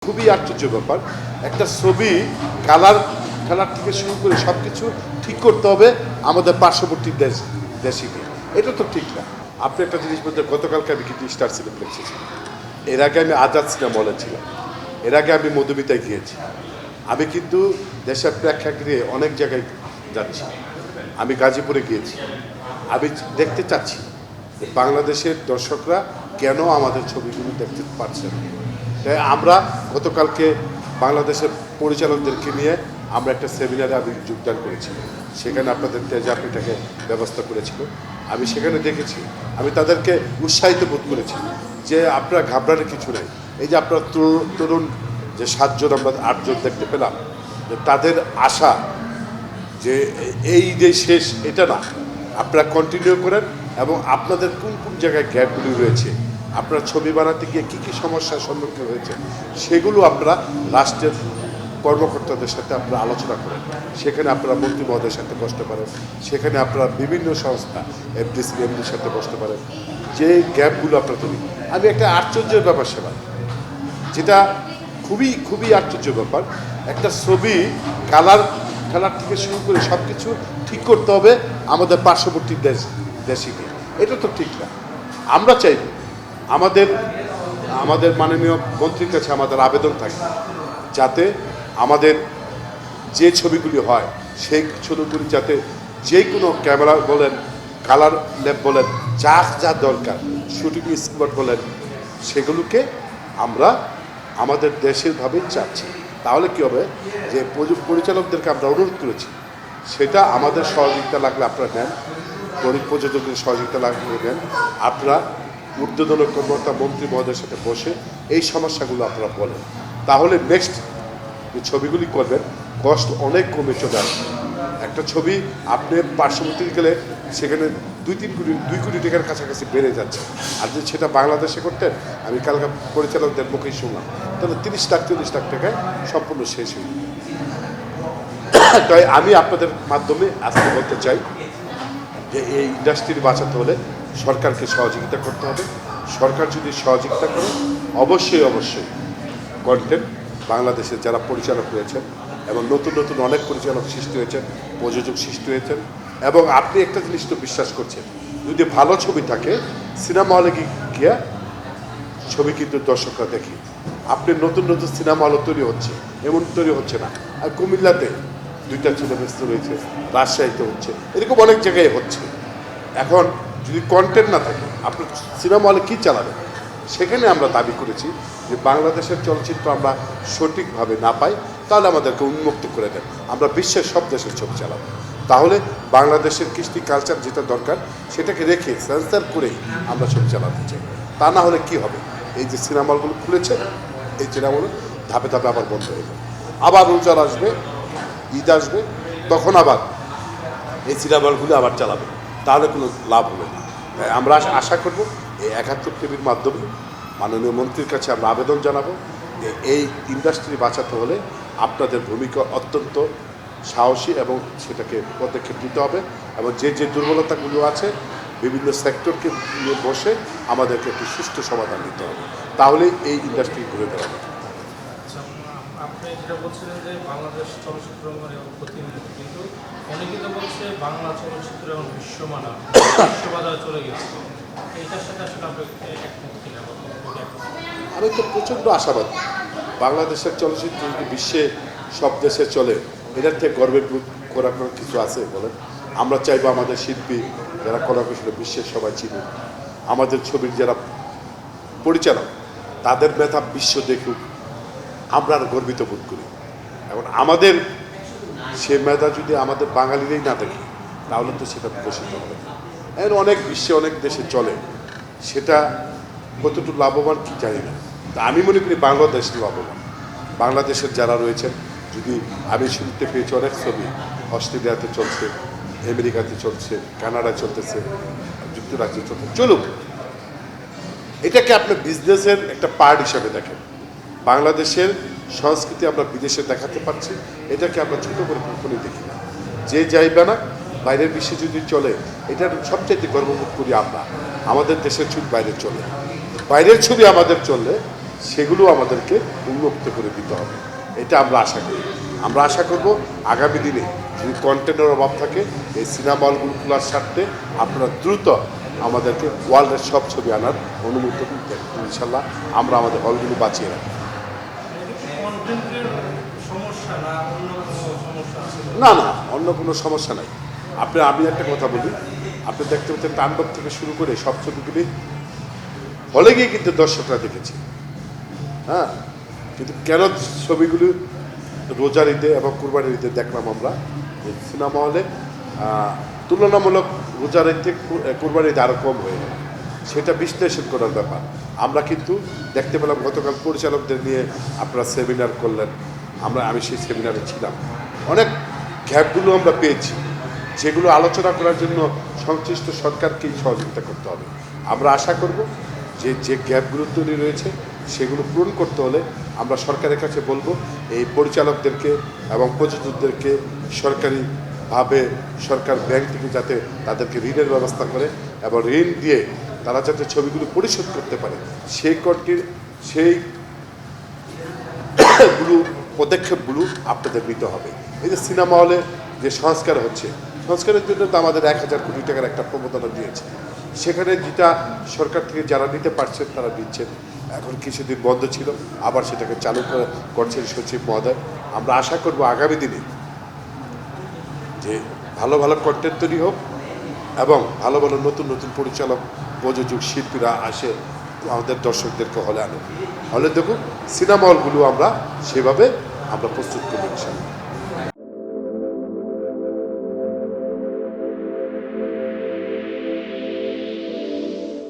খুবই আশ্চর্য ব্যাপার, একটা ছবি কালার কালার থেকে শুরু করে সব কিছু ঠিক করতে হবে আমাদের পার্শ্ববর্তী দেশে গিয়ে। এটা তো ঠিক না। আপনি একটা জিনিস বলতে, গতকালকে আমি কিন্তু স্টার সিনেপ্লেক্সে ছিলাম, এর আগে আমি আজাদ সিনেমা হলে ছিলাম, এর আগে আমি মধুমিতায় গিয়েছি। আমি কিন্তু দেশের প্রেক্ষাগৃহে অনেক জায়গায় যাচ্ছি, আমি গাজীপুরে গিয়েছি। আমি দেখতে চাচ্ছি যে বাংলাদেশের দর্শকরা কেন আমাদের ছবিগুলো দেখতে পারছে না। তাই আমরা গতকালকে বাংলাদেশের পরিচালকদেরকে নিয়ে আমরা একটা সেমিনারে আমি যোগদান করেছি। সেখানে আপনাদের তেজাপিটাকে ব্যবস্থা করেছিল। আমি সেখানে দেখেছি, আমি তাদেরকে উৎসাহিত বোধ করেছি যে আপনারা ঘাবড়ানোর কিছু নেই। এই যে আপনারা তরুণ যে 7 জন আমরা 8 জন দেখতে পেলাম, যে তাদের আশা যে এই যে শেষ এটা না, আপনারা কন্টিনিউ করেন এবং আপনাদের কোন কোন জায়গায় গ্যাপগুলি রয়েছে, আপনারা ছবি বানাতে গিয়ে কী কী সমস্যার সম্মুখীন হয়েছে সেগুলো আপনারা রাষ্ট্রের কর্মকর্তাদের সাথে আপনারা আলোচনা করেন। সেখানে আপনারা মন্ত্রী মহোদয়ের সাথে বসতে পারেন, সেখানে আপনারা বিভিন্ন সংস্থা এফডিসি এমডির সাথে বসতে পারেন, যে গ্যাপগুলো আপনারা তৈরি। আমি একটা আশ্চর্যের ব্যাপার সেবা, যেটা খুবই খুবই আশ্চর্য ব্যাপার, একটা ছবি কালার থেকে শুরু করে সব কিছু ঠিক করতে হবে আমাদের পার্শ্ববর্তী দেশে গিয়ে। এটা তো ঠিক না। আমরা চাইব আমাদের মাননীয় মন্ত্রীর কাছে আমাদের আবেদন থাকে, যাতে আমাদের যে ছবিগুলি হয় সেই ছবিগুলি যাতে যে কোনো ক্যামেরা বলেন, কালার ল্যাব বলেন, যা যা দরকার, শুটিং স্পট বলেন, সেগুলোকে আমরা আমাদের দেশের ভাবেই চাচ্ছি। তাহলে কী হবে, যে পরিচালকদেরকে আমরা অনুরোধ করেছি, সেটা আমাদের সহযোগিতা লাগলে আপনারা নেন, প্রযোজকদের সহযোগিতা লাগলে নেন, আপনারা ঊর্ধ্বতন কর্মকর্তা মন্ত্রী মহোদয়ের সাথে বসে এই সমস্যাগুলো আপনারা বলেন। তাহলে নেক্সট যে ছবিগুলি করবেন কষ্ট অনেক কমে চলে আসবে। একটা ছবি আপনি পার্শ্ববর্তী গেলে সেখানে 2 কোটি টাকার কাছাকাছি বেড়ে যাচ্ছে। আর যদি সেটা বাংলাদেশে করতেন, আমি কালকে পরিচালকদের মুখেই শুনলাম, তাহলে 30 লাখ 40 লাখ টাকায় সম্পূর্ণ শেষ হয়ে যাবে। তাই আমি আপনাদের মাধ্যমে আজকে বলতে চাই যে এই ইন্ডাস্ট্রি বাঁচাতে হলে সরকারকে সহযোগিতা করতে হবে। সরকার যদি সহযোগিতা করে, অবশ্যই কন্টেন্ট বাংলাদেশের যারা পরিচালক রয়েছেন এবং নতুন নতুন অনেক পরিচালক সৃষ্টি হয়েছেন, প্রযোজক সৃষ্টি হয়েছেন, এবং আপনি একটা জিনিস তো বিশ্বাস করছেন, যদি ভালো ছবি থাকে সিনেমা হলে গিয়ে ছবি কিন্তু দর্শকরা দেখি। আপনি নতুন নতুন সিনেমা হল তৈরি হচ্ছে, এমন তৈরি হচ্ছে না। আর কুমিল্লাতে 2টা সিনেমা রয়েছে, রাজশাহীতে হচ্ছে, এরকম অনেক জায়গায় হচ্ছে। এখন যদি কন্টেন্ট না থাকে, আপনার সিনেমা হলে কী চালাবেন? সেখানে আমরা দাবি করেছি যে বাংলাদেশের চলচ্চিত্র আমরা সঠিকভাবে না পাই, তাহলে আমাদেরকে উন্মুক্ত করে দেন, আমরা বিশ্বের সব দেশের ছবি চালাবো। তাহলে বাংলাদেশের কৃষ্টি কালচার যেটা দরকার সেটাকে রেখে সেন্সার করেই আমরা ছবি চালাতে চাই। তা না হলে কি হবে, এই যে সিনেমা হলগুলো খুলেছে, এই সিনেমা হল ধাপে ধাপে আবার বন্ধ হয়ে যাবে। আবার রোজার আসবে, ঈদ আসবে, তখন আবার এই সিনেমা হলগুলো আবার চালাবে, তাহলে কোনো লাভ হবে না। তাই আমরা আশা করব এই 71 টিভির মাধ্যমে মাননীয় মন্ত্রীর কাছে আমরা আবেদন জানাবো যে এই ইন্ডাস্ট্রি বাঁচাতে হলে আপনাদের ভূমিকা অত্যন্ত সাহসী এবং সেটাকে পদক্ষেপ নিতে হবে, এবং যে যে দুর্বলতাগুলো আছে বিভিন্ন সেক্টরকে নিয়ে বসে আমাদেরকে একটি সুষ্ঠু সমাধান দিতে হবে, তাহলে এই ইন্ডাস্ট্রি ঘুরে দাঁড়াবে। আপনি যেটা বলছিলেন যে বাংলাদেশ চলচ্চিত্র প্রতিনিধি, কিন্তু অনেকে তো বলছে বাংলা চলচ্চিত্র এবং বিশ্বমানা বিশ্ববাজারে চলে গেছে, এইটার সাথে আসলে আপনি একমত কিনা? আমি তো প্রচণ্ড আশাবাদী, বাংলাদেশের চলচ্চিত্র যদি বিশ্বে সব দেশে চলে, এটার থেকে গর্বের করার কোনো কিছু আছে বলেন? আমরা চাইবো আমাদের শিল্পী যারা কলাকুশলী বিশ্বের সবাই চিনুক, আমাদের ছবির যারা পরিচালক তাদের মেধা বিশ্ব দেখুক, আমরা আর গর্বিত বোধ করি। এখন আমাদের সে মেধা যদি আমাদের বাঙালিরাই না দেখে, তাহলে তো সেটা বিকশিত হবে। এখন অনেক বিশ্বে অনেক দেশে চলে, সেটা কতটুকু লাভবান কি জানি না। তা আমি মনে করি বাংলাদেশ লাভবান। বাংলাদেশের যারা রয়েছেন, যদি আমি শুনতে পেয়েছি অনেক ছবি অস্ট্রেলিয়াতে চলছে, আমেরিকাতে চলছে, কানাডায় চলতেছে, যুক্তরাজ্যে চলছে, চলুক। এটাকে আপনি বিজনেসের একটা পার্ট হিসাবে দেখেন। বাংলাদেশের সংস্কৃতি আমরা বিদেশে দেখাতে পারছি, এটাকে আমরা ছোটো করে কখনোই দেখি না। যে যাইবে না, বাইরের বিশ্বে যদি চলে, এটার সবচাইতে গর্ববোধ করি আমরা। আমাদের দেশের ছবি বাইরে চলে, বাইরের ছবি আমাদের চললে সেগুলো আমাদেরকে উন্মুক্ত করে দিতে হবে। এটা আমরা আশা করি। আমরা আশা করব আগামী দিনে যদি কন্টেন্টের অভাব থাকে এই সিনেমা হলগুলো খোলার স্বার্থে আপনারা দ্রুত আমাদেরকে ওয়ার্ল্ডের সব ছবি আনার অনুমতি দেন। ইনশাল্লাহ আমরা আমাদের হলগুলো বাঁচিয়ে রাখি। কন্টেন্টের সমস্যা না অন্য কোনো সমস্যা আছে? না না, অন্য কোনো সমস্যা নাই। আমি একটা কথা বলি, আপনি দেখতে পাচ্ছেন তাণ্ডব থেকে শুরু করে সব ছবিগুলি হলে গিয়ে কিন্তু দর্শকরা দেখেছে। হ্যাঁ, কিন্তু কেন ছবিগুলি রোজার ঈদে এবং কুরবানির ঈদে দেখলাম আমরা যে সিনেমা হলে তুলনামূলক রোজার ঈদ থেকে কুরবানির ঈদে আরও কম হয়ে গেল, সেটা বিশ্লেষণ করার ব্যাপার। আমরা কিন্তু দেখতে পেলাম গতকাল পরিচালকদের নিয়ে আপনারা সেমিনার করলেন, আমি সেই সেমিনারে ছিলাম। অনেক গ্যাপগুলো আমরা পেয়েছি, যেগুলো আলোচনা করার জন্য সংশ্লিষ্ট সরকারকেই সহযোগিতা করতে হবে। আমরা আশা করব যে গ্যাপগুলো তৈরি রয়েছে সেগুলো পূরণ করতে হলে আমরা সরকারের কাছে বলবো এই পরিচালকদেরকে এবং প্রযোজকদেরকে সরকারিভাবে সরকার ব্যাংক থেকে যাতে তাদেরকে ঋণের ব্যবস্থা করে এবং ঋণ দিয়ে তারা যাতে ছবিগুলো পরিশোধ করতে পারে সেইগুলো পদক্ষেপগুলো আপনাদের নিতে হবে। এই যে সিনেমা হলে যে সংস্কার হচ্ছে, সংস্কারের জন্য তো আমাদের 1000 কোটি টাকার একটা প্রবণতা দিয়েছে, সেখানে যেটা সরকার থেকে যারা নিতে পারছেন তারা দিচ্ছেন। এখন কিছুদিন বন্ধ ছিল, আবার সেটাকে চালু করছেন সচিব মহোদয়। আমরা আশা করব আগামী দিনে যে ভালো ভালো কন্টেন্ট তৈরি হোক এবং ভালো ভালো নতুন নতুন পরিচালক প্রযোজক শিল্পীরা আসে আমাদের দর্শকদেরকে হলে আনুক, হলে দেখুক সিনেমা হলগুলো আমরা সেভাবে প্রস্তুত করবো ইনশাআল্লাহ।